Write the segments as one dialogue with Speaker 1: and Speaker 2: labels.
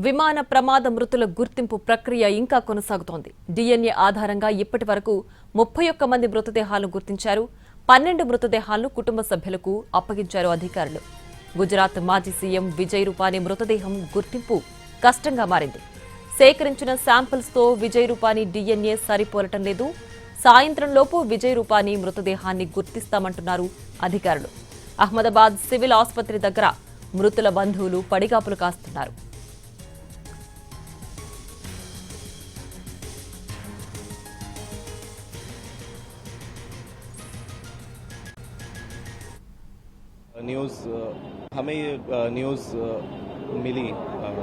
Speaker 1: విమాన ప్రమాద మృతుల గుర్తింపు ప్రక్రియ ఇంకా కొనసాగుతోంది. డిఎన్ఏ ఆధారంగా ఇప్పటి వరకు 31 మంది మృతదేహాలను గుర్తించారు. 12 మృతదేహాలను కుటుంబ సభ్యులకు అప్పగించారు అధికారులు. గుజరాత్ మాజీ సీఎం విజయ్ రూపానీ మృతదేహం గుర్తింపు కష్టంగా మారింది. సేకరించిన శాంపిల్స్ తో విజయ్ రూపానీ డిఎన్ఏ సరిపోలటం లేదు. సాయంత్రంలోపు విజయ్ రూపానీ మృతదేహాన్ని గుర్తిస్తామంటున్నారు అధికారులు. అహ్మదాబాద్ సివిల్ ఆసుపత్రి దగ్గర మృతుల బంధువులు పడిగాపులు కాస్తున్నారు.
Speaker 2: हमें ये न्यूज़ मिली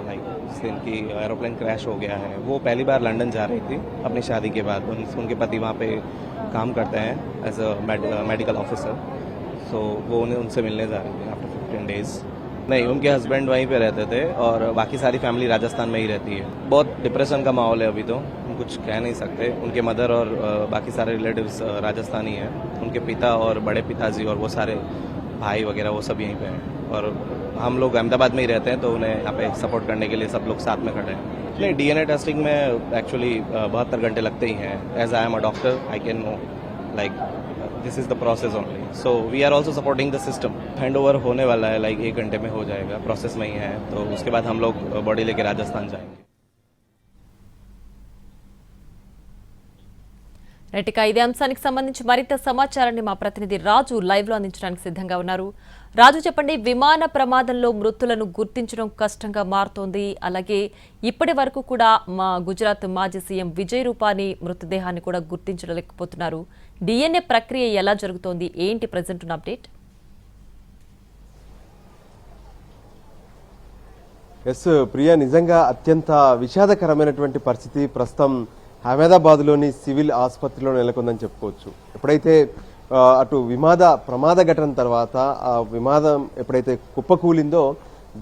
Speaker 2: लाइक जिस दिन की एरोप्लेन क्रैश हो गया है। वो पहली बार लंदन जा रही थी अपनी शादी के बाद। उनके पति वहाँ पे काम करते हैं एज अ मेडिकल ऑफिसर। सो वो उनसे मिलने जा रही थी आफ्टर 15 डेज़। नहीं, उनके हस्बैंड वहीं पे रहते थे और बाकी सारी फैमिली राजस्थान में ही रहती है। बहुत डिप्रेशन का माहौल है अभी तो, हम कुछ कह नहीं सकते। उनके मदर और बाकी सारे रिलेटिव्स राजस्थानी हैं। उनके पिता और बड़े पिताजी और वो सारे भाई वगैरह वो सब यहीं पे हैं और हम लोग अहमदाबाद में ही रहते हैं, तो उन्हें यहाँ पे सपोर्ट करने के लिए सब लोग साथ में खड़े हैं। नहीं, डीएनए टेस्टिंग में एक्चुअली 72 घंटे लगते ही हैं। As I am a doctor I can know like this is the process only. So we are also supporting the system. Hand over होने वाला है, लाइक 1 घंटे में हो जाएगा, प्रोसेस में ही है। तो उसके बाद हम लोग बॉडी लेके राजस्थान जाएंगे।
Speaker 1: రైట్గా ఇదే అంశానికి సంబంధించి మరింత సమాచారాన్ని మా ప్రతినిధి రాజు లైవ్ లో అందించడానికి సిద్ధంగా ఉన్నారు. రాజు, చెప్పండి, విమాన ప్రమాదంలో మృతులను గుర్తించడం కష్టంగా మారుతోంది. అలాగే ఇప్పటి వరకు కూడా మా గుజరాత్ మాజీ సీఎం విజయ్ రూపానీ మృతదేహాన్ని కూడా గుర్తించలేకపోతున్నారు. డిఎన్ఏ ప్రక్రియ ఎలా జరుగుతోంది, ఏంటి ప్రెజెంట్ ఉన్న అప్డేట్?
Speaker 3: ఎస్ ప్రియా, నిజంగా అత్యంత విషాదకరమైనటువంటి పరిస్థితి ప్రస్తుతం అహ్మదాబాద్లోని సివిల్ ఆసుపత్రిలో నెలకొందని చెప్పుకోవచ్చు. ఎప్పుడైతే అటు ప్రమాద ఘటన తర్వాత ఆ విమానం ఎప్పుడైతే కుప్పకూలిందో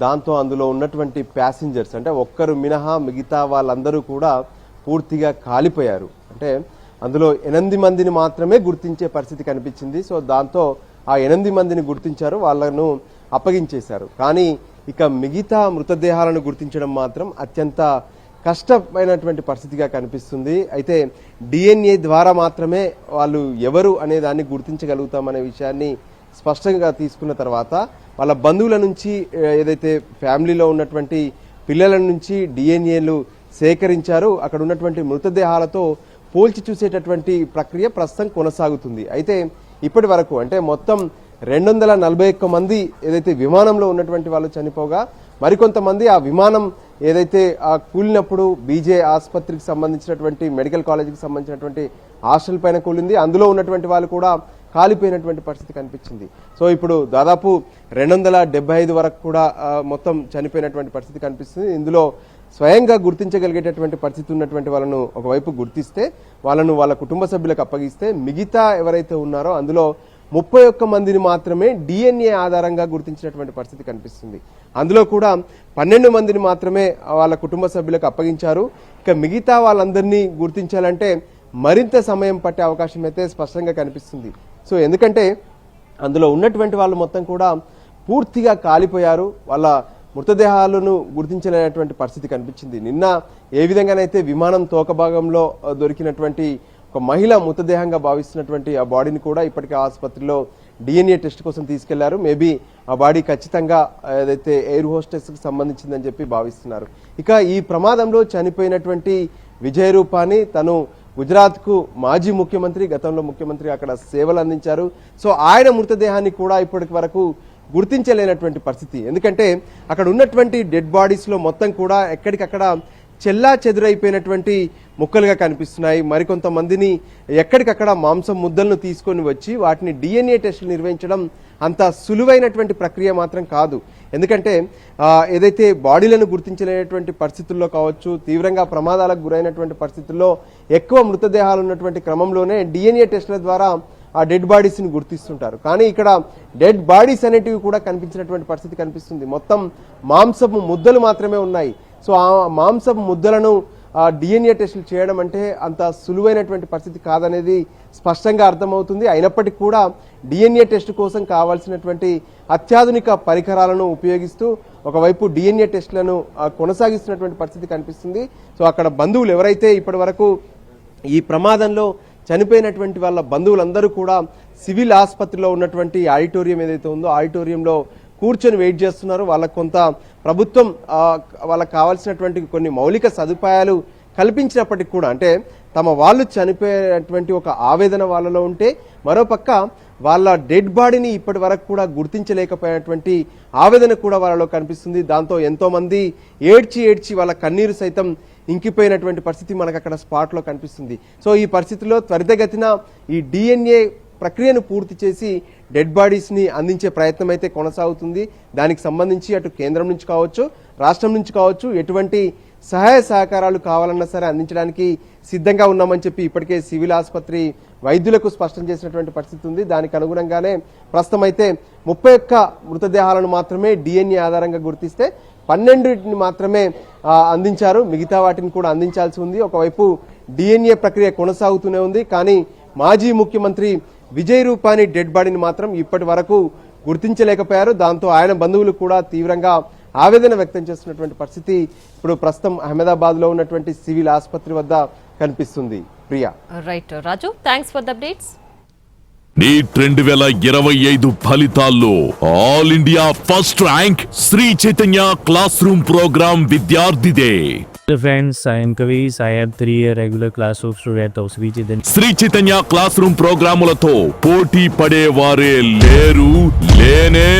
Speaker 3: దాంతో అందులో ఉన్నటువంటి ప్యాసింజర్స్ అంటే ఒక్కరు మినహా మిగతా వాళ్ళందరూ కూడా పూర్తిగా కాలిపోయారు. అంటే అందులో 8 మందిని మాత్రమే గుర్తించే పరిస్థితి కనిపించింది. సో దాంతో ఆ 8 మందిని గుర్తించారు, వాళ్ళను అప్పగించేశారు. కానీ ఇక మిగతా మృతదేహాలను గుర్తించడం మాత్రం అత్యంత కష్టమైనటువంటి పరిస్థితిగా కనిపిస్తుంది. అయితే డిఎన్ఏ ద్వారా మాత్రమే వాళ్ళు ఎవరు అనే దాన్ని గుర్తించగలుగుతామనే విషయాన్ని స్పష్టంగా తీసుకున్న తర్వాత వాళ్ళ బంధువుల నుంచి ఏదైతే ఫ్యామిలీలో ఉన్నటువంటి పిల్లల నుంచి డిఎన్ఏలు సేకరించారు. అక్కడ ఉన్నటువంటి మృతదేహాలతో పోల్చి చూసేటటువంటి ప్రక్రియ ప్రస్తుతం కొనసాగుతుంది. అయితే ఇప్పటి వరకు అంటే మొత్తం 241 మంది ఏదైతే విమానంలో ఉన్నటువంటి వాళ్ళు చనిపోగా మరికొంతమంది ఆ విమానం ఏదైతే ఆ కూలినప్పుడు బీజే ఆసుపత్రికి సంబంధించినటువంటి మెడికల్ కాలేజీకి సంబంధించినటువంటి హాస్టల్ పైన కూలింది. అందులో ఉన్నటువంటి వాళ్ళు కూడా కాలిపోయినటువంటి పరిస్థితి కనిపించింది. సో ఇప్పుడు దాదాపు 275 వరకు కూడా మొత్తం చనిపోయినటువంటి పరిస్థితి కనిపిస్తుంది. ఇందులో స్వయంగా గుర్తించగలిగేటటువంటి పరిస్థితి ఉన్నటువంటి వాళ్ళను ఒకవైపు గుర్తిస్తే వాళ్ళను వాళ్ళ కుటుంబ సభ్యులకు అప్పగిస్తే మిగతా ఎవరైతే ఉన్నారో అందులో 31 మందిని మాత్రమే డిఎన్ఏ ఆధారంగా గుర్తించినటువంటి పరిస్థితి కనిపిస్తుంది. అందులో కూడా 12 మందిని మాత్రమే వాళ్ళ కుటుంబ సభ్యులకు అప్పగించారు. ఇక మిగతా వాళ్ళందరినీ గుర్తించాలంటే మరింత సమయం పట్టే అవకాశం అయితే స్పష్టంగా కనిపిస్తుంది. సో ఎందుకంటే అందులో ఉన్నటువంటి వాళ్ళు మొత్తం కూడా పూర్తిగా కాలిపోయారు. వాళ్ళ మృతదేహాలను గుర్తించలేనటువంటి పరిస్థితి కనిపించింది. నిన్న ఏ విధంగానైతే విమానం తోక భాగంలో దొరికినటువంటి ఒక మహిళ మృతదేహంగా భావిస్తున్నటువంటి ఆ బాడీని కూడా ఇప్పటికే ఆసుపత్రిలో డిఎన్ఏ టెస్ట్ కోసం తీసుకెళ్లారు. మేబీ ఆ బాడీ ఖచ్చితంగా ఏదైతే ఎయిర్ హోస్టెస్ కి సంబంధించిందని చెప్పి భావిస్తున్నారు. ఇక ఈ ప్రమాదంలో చనిపోయినటువంటి విజయ్ రూపానీ తను గుజరాత్ కు మాజీ ముఖ్యమంత్రి, గతంలో ముఖ్యమంత్రి, అక్కడ సేవలు అందించారు. సో ఆయన మృతదేహాన్ని కూడా ఇప్పటి వరకు గుర్తించలేనటువంటి పరిస్థితి. ఎందుకంటే అక్కడ ఉన్నటువంటి డెడ్ బాడీస్ లో మొత్తం కూడా ఎక్కడికక్కడ చెల్లా చెదురైపోయినటువంటి ముక్కలుగా కనిపిస్తున్నాయి. మరికొంతమందిని ఎక్కడికక్కడ మాంసం ముద్దలను తీసుకొని వచ్చి వాటిని డిఎన్ఏ టెస్టులు నిర్వహించడం అంత సులువైనటువంటి ప్రక్రియ మాత్రం కాదు. ఎందుకంటే ఏదైతే బాడీలను గుర్తించలేనటువంటి పరిస్థితుల్లో కావచ్చు, తీవ్రంగా ప్రమాదాలకు గురైనటువంటి పరిస్థితుల్లో ఎక్కువ మృతదేహాలు ఉన్నటువంటి క్రమంలోనే డిఎన్ఏ టెస్టుల ద్వారా ఆ డెడ్ బాడీస్ ని గుర్తిస్తుంటారు. కానీ ఇక్కడ డెడ్ బాడీస్ అనేటివి కూడా కనిపించినటువంటి పరిస్థితి కనిపిస్తుంది. మొత్తం మాంసపు ముద్దలు మాత్రమే ఉన్నాయి. సో ఆ మాంసపు ముద్దలను డిఎన్ఏ టెస్టులు చేయడం అంటే అంత సులువైనటువంటి పరిస్థితి కాదనేది స్పష్టంగా అర్థమవుతుంది. అయినప్పటికీ కూడా డిఎన్ఏ టెస్ట్ కోసం కావాల్సినటువంటి అత్యాధునిక పరికరాలను ఉపయోగిస్తూ ఒకవైపు డిఎన్ఏ టెస్టులను కొనసాగిస్తున్నటువంటి పరిస్థితి కనిపిస్తుంది. సో అక్కడ బంధువులు ఎవరైతే ఇప్పటి వరకు ఈ ప్రమాదంలో చనిపోయినటువంటి వాళ్ళ బంధువులందరూ కూడా సివిల్ ఆసుపత్రిలో ఉన్నటువంటి ఆడిటోరియం ఏదైతే ఉందో ఆడిటోరియంలో కూర్చొని వెయిట్ చేస్తున్నారు. వాళ్ళకు కొంత ప్రభుత్వం వాళ్ళకు కావాల్సినటువంటి కొన్ని మౌలిక సదుపాయాలు కల్పించినప్పటికీ కూడా అంటే తమ వాళ్ళు చనిపోయేటువంటి ఒక ఆవేదన వాళ్ళలో ఉంటే మరోపక్క వాళ్ళ డెడ్ బాడీని ఇప్పటి వరకు కూడా గుర్తించలేకపోయినటువంటి ఆవేదన కూడా వాళ్ళలో కనిపిస్తుంది. దాంతో ఎంతో మంది ఏడ్చి వాళ్ళ కన్నీరు సైతం ఇంకిపోయినటువంటి పరిస్థితి మనకు అక్కడ స్పాట్లో కనిపిస్తుంది. సో ఈ పరిస్థితిలో త్వరితగతిన ఈ డిఎన్ఏ ప్రక్రియను పూర్తి చేసి డెడ్ బాడీస్ని అందించే ప్రయత్నం అయితే కొనసాగుతుంది. దానికి సంబంధించి అటు కేంద్రం నుంచి కావచ్చు రాష్ట్రం నుంచి కావచ్చు ఎటువంటి సహాయ సహకారాలు కావాలన్నా సరే అందించడానికి సిద్ధంగా ఉన్నామని చెప్పి ఇప్పటికే సివిల్ ఆసుపత్రి వైద్యులకు స్పష్టం చేసినటువంటి పరిస్థితి ఉంది. దానికి అనుగుణంగానే ప్రస్తుతం అయితే 31 మృతదేహాలను మాత్రమే డిఎన్ఏ ఆధారంగా గుర్తిస్తే 12 మాత్రమే అందించారు. మిగతా వాటిని కూడా అందించాల్సి ఉంది. ఒకవైపు డిఎన్ఏ ప్రక్రియ కొనసాగుతూనే ఉంది. కానీ మాజీ ముఖ్యమంత్రి విజయ్ రూపానీ డెడ్ బాడీని మాత్రం ఇప్పటి వరకు గుర్తించలేకపోయారు. దాంతో ఆయన బంధువులు కూడా తీవ్రంగా ఆవేదన వ్యక్తం చేస్తున్నటువంటి పరిస్థితి ఇప్పుడు ప్రస్తుతం అహ్మదాబాద్ లో ఉన్నటువంటి సివిల్ ఆసుపత్రి వద్ద కనిపిస్తుంది. Priya.
Speaker 1: Right Raju, thanks for the updates.
Speaker 4: NEET 2025 ఫలితాల్లో all India first rank Sri Chaitanya classroom programme విద్యార్థిదే.
Speaker 5: Hello friends, I am Kavis. I have 3 year regular class of student of Sri Chaitanya.
Speaker 4: Sri Chaitanya classroom ప్రోగ్రాములతో పోటీ పడే వారే లేరు లేనే